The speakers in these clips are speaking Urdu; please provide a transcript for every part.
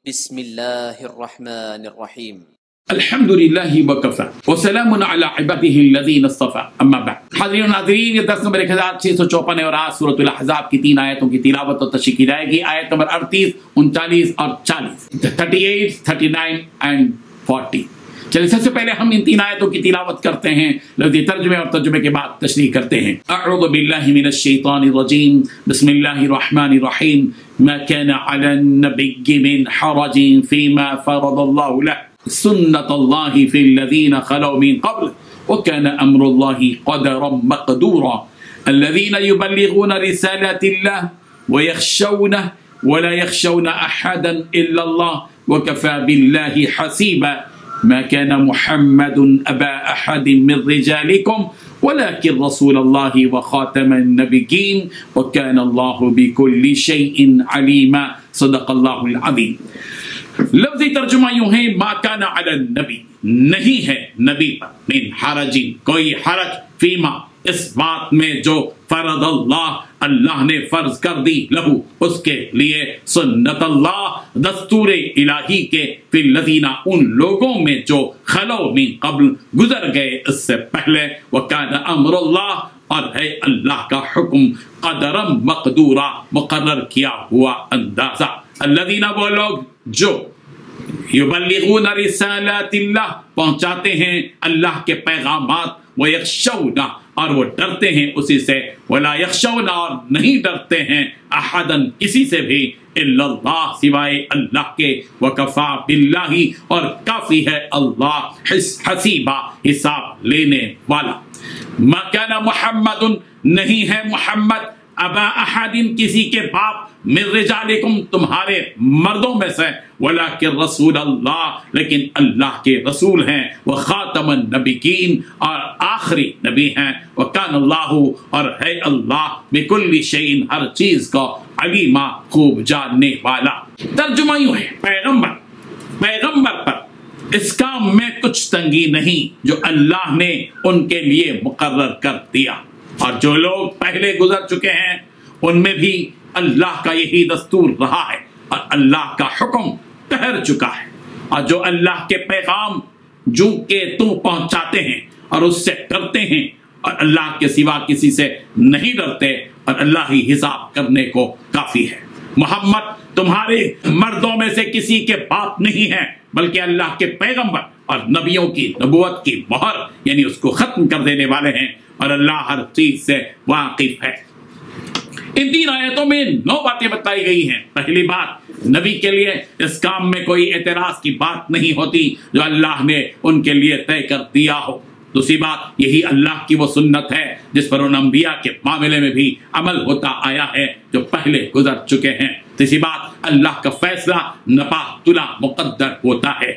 بسم اللہ الرحمن الرحیم الحمدللہ وکفا وسلام علی عباده الذین اصطفى اما بعد۔ حاضرین و ناظرین، یہ درس نمبر 1654 ہے اور آج سورۃ الاحزاب کی 3 آیتوں کی تلاوت و تشریح کی جائے گی۔ آیت نمبر 38، 39 اور 40، 38، 39 and 40۔ چلیے سب سے پہلے ہم ان 3 آیتوں کی تلاوت کرتے ہیں، لفظی ترجمے اور ترجمے کے بعد تشریح کرتے ہیں۔ اعوذ باللہ من الشیطان الرجیم، بسم اللہ الرحمن الرحیم۔ ما كان على النبي من حرج فيما فرض الله له سنة الله في الذين خلوا من قبل وكان أمر الله قدرا مقدورا الذين يبلغون رسالات الله ويخشونه ولا يخشون أحدا إلا الله وكفى بالله حسيبا ما كان محمد أبا أحد من رجالكم ولكن رسول الله وخاتم النبيين وكان الله بكل شيء عليما صدق الله العظيم۔ لفظی ترجمہ یوں ہے، ما کان علی النبی، نہیں ہے نبی پر، من حرج، کوئی حرج، فیما، اس بات میں جو فرض اللہ نے فرض کر دی، لہو، اس کے لیے، سنت اللہ، دستور الہی کے، فی الذین، ان لوگوں میں جو خلو من قبل، گزر گئے اس سے پہلے، وکان امر اللہ، اور ہے اللہ کا حکم، قدرا مقدورا، مقرر کیا ہوا اندازہ، الذین، وہ لوگ جو یبلغون رسالات اللہ، پہنچاتے ہیں اللہ کے پیغامات، ویخشون، اور وہ ڈرتے ہیں اسی سے، ولا یخشون، اور نہیں ڈرتے ہیں، احدا، کسی سے بھی، الا اللہ، سوائے اللہ کے، وکفا باللہ، اور کافی ہے اللہ، حسیبا، حساب لینے والا۔ ما کان محمد، نہیں ہے محمد، ابا احد، کسی کے باپ، من رجالکم، تمہارے مردوں میں سے، ولکن رسول اللہ، لیکن اللہ کے رسول ہیں، وخاتم النبیین، اور آخری نبی ہیں، وکان اللہ، اور ہے اللہ، بکل شیء، ہر چیز کو، علیما، خوب جاننے والا۔ ترجمہ یوں ہے، پیغمبر پر اس کام میں کچھ تنگی نہیں جو اللہ نے ان کے لیے مقرر کر دیا، اور جو لوگ پہلے گزر چکے ہیں ان میں بھی اللہ کا یہی دستور رہا ہے، اور اللہ کا حکم ٹھہر چکا ہے، اور جو اللہ کے پیغام جو کہ تم پہنچاتے ہیں اور اس سے ڈرتے ہیں، اور اللہ کے سوا کسی سے نہیں ڈرتے، اور اللہ ہی حساب کرنے کو کافی ہے۔ محمد تمہارے مردوں میں سے کسی کے باپ نہیں ہیں، بلکہ اللہ کے پیغمبر اور نبیوں کی نبوت کی مہر، یعنی اس کو ختم کر دینے والے ہیں، اور اللہ ہر چیز سے واقف ہے۔ ان 3 آیتوں میں 9 باتیں بتائی گئی ہیں۔ پہلی بات، نبی کے لیے اس کام میں کوئی اعتراض کی بات نہیں ہوتی جو اللہ نے ان کے لیے طے کر دیا ہو۔ دوسری بات، یہی اللہ کی وہ سنت ہے جس پر ان انبیاء کے معاملے میں بھی عمل ہوتا آیا ہے جو پہلے گزر چکے ہیں۔ تیسری بات، اللہ کا فیصلہ نپاہ مقدر ہوتا ہے۔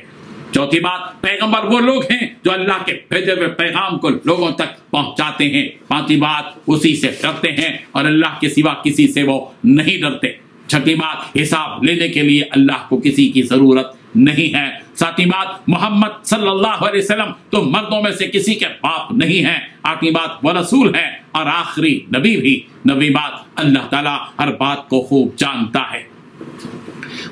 چوتھی بات، پیغمبر وہ لوگ ہیں جو اللہ کے بھیجے ہوئے پیغام کو لوگوں تک پہنچاتے ہیں۔ پانچویں بات، اسی سے ڈرتے ہیں اور اللہ کے سوا کسی سے وہ نہیں ڈرتے۔ چھٹی بات، حساب لینے کے لیے اللہ کو کسی کی ضرورت نہیں ہے۔ ساتویں بات، محمد صلی اللہ علیہ وسلم تو مردوں میں سے کسی کے باپ نہیں ہیں۔ آٹھویں بات، وہ رسول ہے، اور آخری نبی بھی۔ نویں بات، اللہ تعالیٰ ہر بات کو خوب جانتا ہے۔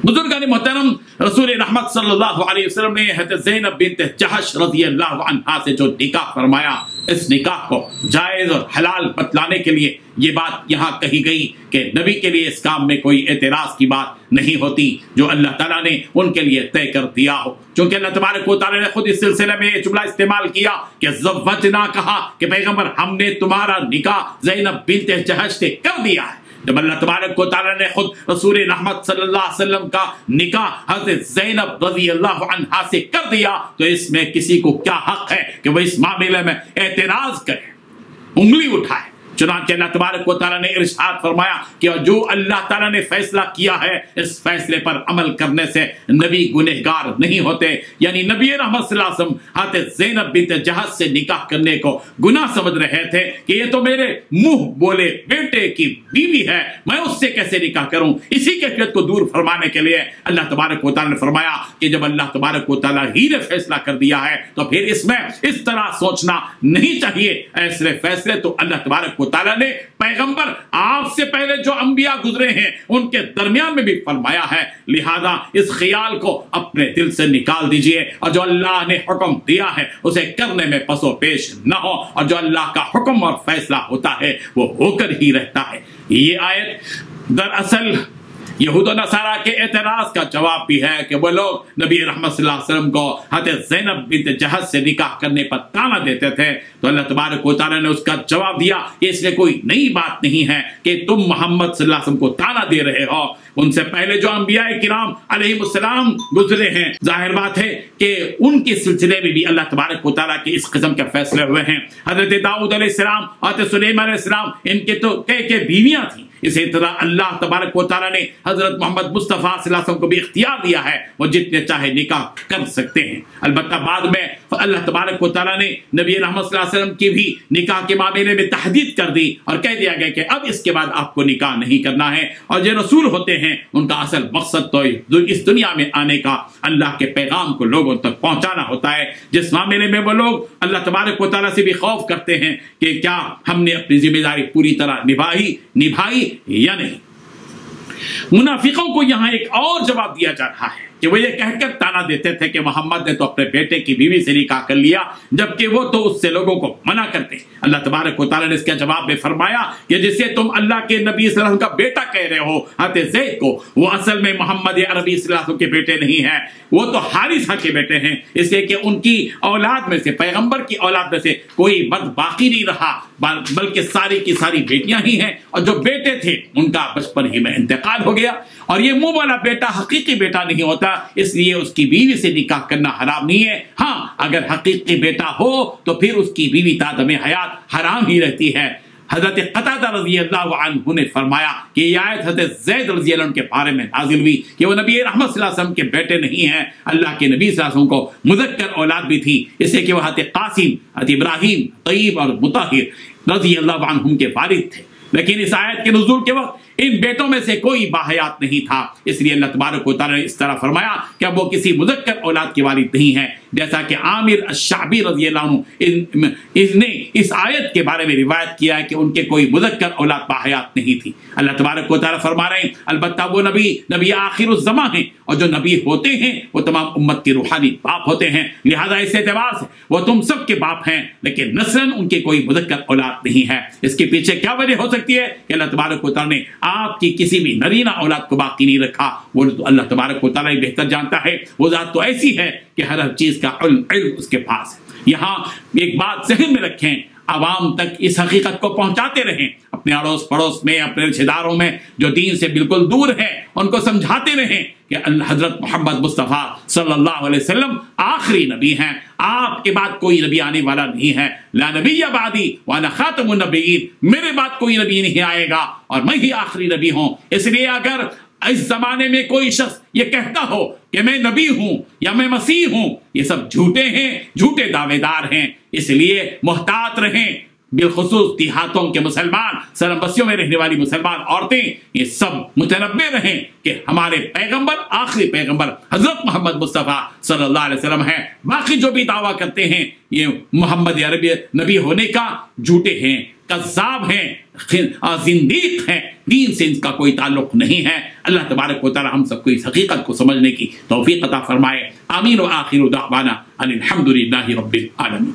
بزرگان محترم، رسول رحمت صلی اللہ علیہ وسلم نے حضرت زینب بنت جحش رضی اللہ عنہا سے جو نکاح فرمایا، اس نکاح کو جائز اور حلال بتلانے کے لیے یہ بات یہاں کہی گئی کہ نبی کے لیے اس کام میں کوئی اعتراض کی بات نہیں ہوتی جو اللہ تعالیٰ نے ان کے لیے طے کر دیا ہو، چونکہ اللہ تبارک و تعالیٰ نے خود اس سلسلے میں یہ جملہ استعمال کیا کہ زوجنا، کہا کہ پیغمبر ہم نے تمہارا نکاح زینب بنت جحش سے کر دیا ہے۔ جب اللہ تبارک و تعالیٰ نے خود رسول رحمت صلی اللہ علیہ وسلم کا نکاح حضرت زینب رضی اللہ عنہا سے کر دیا تو اس میں کسی کو کیا حق ہے کہ وہ اس معاملے میں اعتراض کرے، انگلی اٹھائے؟ چنانچہ اللہ تبارک و تعالیٰ نے ارشاد فرمایا کہ جو اللہ تعالیٰ نے فیصلہ کیا ہے اس فیصلے پر عمل کرنے سے نبی گنہگار نہیں ہوتے، یعنی نبی رحمت صلی اللہ علیہ وسلم حضرت زینب بنت جحش سے نکاح کرنے کو گناہ سمجھ رہے تھے کہ یہ تو میرے منہ بولے بیٹے کی بیوی ہے، میں اس سے کیسے نکاح کروں؟ اسی کیفیت کو دور فرمانے کے لیے اللہ تبارک و تعالیٰ نے فرمایا کہ جب اللہ تبارک و تعالیٰ ہی نے فیصلہ کر دیا ہے تو پھر اس میں اس طرح سوچنا نہیں چاہیے، ایسے فیصلے تو اللہ تبارک و تعالیٰ نے پیغمبر آپ سے پہلے جو انبیاء گزرے ہیں ان کے درمیان میں بھی فرمایا ہے، لہذا اس خیال کو اپنے دل سے نکال دیجئے اور جو اللہ نے حکم دیا ہے اسے کرنے میں پس و پیش نہ ہو، اور جو اللہ کا حکم اور فیصلہ ہوتا ہے وہ ہو کر ہی رہتا ہے۔ یہ آیت دراصل یہود و نصارہ کے اعتراض کا جواب بھی ہے کہ وہ لوگ نبی رحمت صلی اللہ علیہ وسلم کو حضرت زینب بنت جہش سے نکاح کرنے پر طعنہ دیتے تھے، تو اللہ تبارک و تعالیٰ نے اس کا جواب دیا کہ اس میں کوئی نئی بات نہیں ہے کہ تم محمد صلی اللہ علیہ وسلم کو طعنہ دے رہے ہو، ان سے پہلے جو انبیاء کرام علیہ السلام گزرے ہیں، ظاہر بات ہے کہ ان کے سلسلے میں بھی اللہ تبارک و تعالیٰ کے اس قسم کے فیصلے ہوئے ہیں۔ حضرت داؤد علیہ السلام، حضرت سلیمان علیہ السلام، ان کے تو کئی بیویاں تھیں، اسی طرح اللہ تبارک و تعالیٰ نے حضرت محمد مصطفیٰ صلی اللہ علیہ وسلم کو بھی اختیار دیا ہے، وہ جتنے چاہے نکاح کر سکتے ہیں۔ البتہ بعد میں اللہ تبارک و تعالیٰ نے نبی رحمت صلی اللہ علیہ وسلم کی بھی نکاح کے معاملے میں تحدید کر دی اور کہہ دیا گیا کہ اب اس کے بعد آپ کو نکاح نہیں کرنا ہے، اور جو رسول ہوتے ہیں ان کا اصل مقصد تو اس دنیا میں آنے کا اللہ کے پیغام کو لوگوں تک پہنچانا ہوتا ہے، جس معاملے میں وہ لوگ اللہ تبارک و تعالیٰ سے بھی خوف کرتے ہیں کہ کیا ہم نے اپنی ذمہ داری پوری طرح نبھائی یا نہیں۔ منافقوں کو یہاں ایک اور جواب دیا جا رہا ہے کہ وہ یہ کہہ کر طعنہ دیتے تھے کہ محمد نے تو اپنے بیٹے کی بیوی سے نکاح کر لیا، جبکہ وہ تو اس سے لوگوں کو منع کرتے۔ اللہ تبارک و تعالیٰ نے اس کے جواب میں فرمایا کہ جسے تم اللہ کے نبی صلی اللہ علیہ وسلم کا بیٹا کہہ رہے ہو، حضرت زید کو، وہ اصل میں محمد عربی صلی اللہ علیہ وسلم کے بیٹے نہیں ہیں، وہ تو حارثہ کے بیٹے ہیں، اس لیے کہ ان کی اولاد میں سے، پیغمبر کی اولاد میں سے کوئی مرد باقی نہیں رہا، بلکہ ساری کی ساری بیٹیاں ہی ہیں، اور جو بیٹے تھے ان کا بچپن ہی میں انتقال ہو گیا، اور یہ منہ والا بیٹا حقیقی بیٹا نہیں ہوتا، اس لیے اس کی بیوی سے نکاح کرنا حرام نہیں ہے۔ ہاں اگر حقیقی بیٹا ہو تو پھر اس کی بیوی تا دم حیات حرام ہی رہتی ہے۔ حضرت قتادہ رضی اللہ عنہ نے فرمایا کہ یہ آیت حضرت زید رضی اللہ عنہ کے بارے میں نازل ہوئی کہ وہ نبی رحمت صلی اللہ علیہ وسلم کے بیٹے نہیں ہیں، اللہ کے نبی صلی اللہ علیہ وسلم کو مذکر اولاد بھی تھی، اس لیے کہ وہ حضرت قاسم، حضرت ابراہیم، طیب اور مطہر رضی اللہ عنہم کے والد تھے، لیکن اس آیت کے نزول کے وقت ان بیٹوں میں سے کوئی باحیات نہیں تھا، اس لیے اللہ تبارک و تعالیٰ نے اس طرح فرمایا کہ اب وہ کسی مذکر اولاد کے والد نہیں ہیں، جیسا کہ عامر الشعبی رضی اللہ عنہ اس نے اس آیت کے بارے میں روایت کیا ہے کہ ان کے کوئی مذکر اولاد باحیات نہیں تھی۔ اللہ تبارک و تعالیٰ فرما رہے ہیں البتہ وہ نبی آخر الزماں ہیں، اور جو نبی ہوتے ہیں وہ تمام امت کے روحانی باپ ہوتے ہیں، لہذا اس اعتبار سے وہ تم سب کے باپ ہیں، لیکن نسلاً ان کے کوئی مذکر اولاد نہیں ہے۔ اس کے پیچھے کیا وجہ ہو سکتی ہے کہ اللہ تبارک و تعالیٰ نے آپ کی کسی بھی نرینہ اولاد کو باقی نہیں رکھا، وہ اللہ تبارک و تعالیٰ بہتر جانتا ہے، وہ ذات تو ایسی ہے کہ ہر چیز کا علم اس کے پاس ہے۔ یہاں ایک بات ذہن میں رکھیں، عوام تک اس حقیقت کو پہنچاتے رہیں، اپنے اڑوس پڑوس میں، اپنے رشتہ داروں میں جو دین سے بالکل دور ہیں ان کو سمجھاتے رہیں کہ حضرت محمد مصطفیٰ صلی اللہ علیہ وسلم آخری نبی ہیں، آپ کے بعد کوئی نبی آنے والا نہیں ہے، لا نبی بعدی وانا خاتم النبیین، میرے بعد کوئی نبی نہیں آئے گا اور میں ہی آخری نبی ہوں۔ اس لیے اگر اس زمانے میں کوئی شخص یہ کہتا ہو کہ میں نبی ہوں یا میں مسیح ہوں، یہ سب جھوٹے ہیں، جھوٹے دعوے دار ہیں، اس لیے محتاط رہیں۔ بالخصوص دیہاتوں کے مسلمان، سرم بستیوں میں رہنے والی مسلمان عورتیں، یہ سب متنبع رہیں کہ ہمارے پیغمبر، آخری پیغمبر حضرت محمد مصطفیٰ صلی اللہ علیہ وسلم ہیں۔ باقی جو بھی دعویٰ کرتے ہیں یہ محمد عربی نبی ہونے کا، جھوٹے ہیں، کذاب ہیں، زندیق ہیں، دین سے ان کا کوئی تعلق نہیں ہے۔ اللہ تبارک و تعالی ہم سب کو اس حقیقت کو سمجھنے کی توفیق عطا فرمائے۔ آمین و آخر دعوانا ان الحمد للہ رب العالمین۔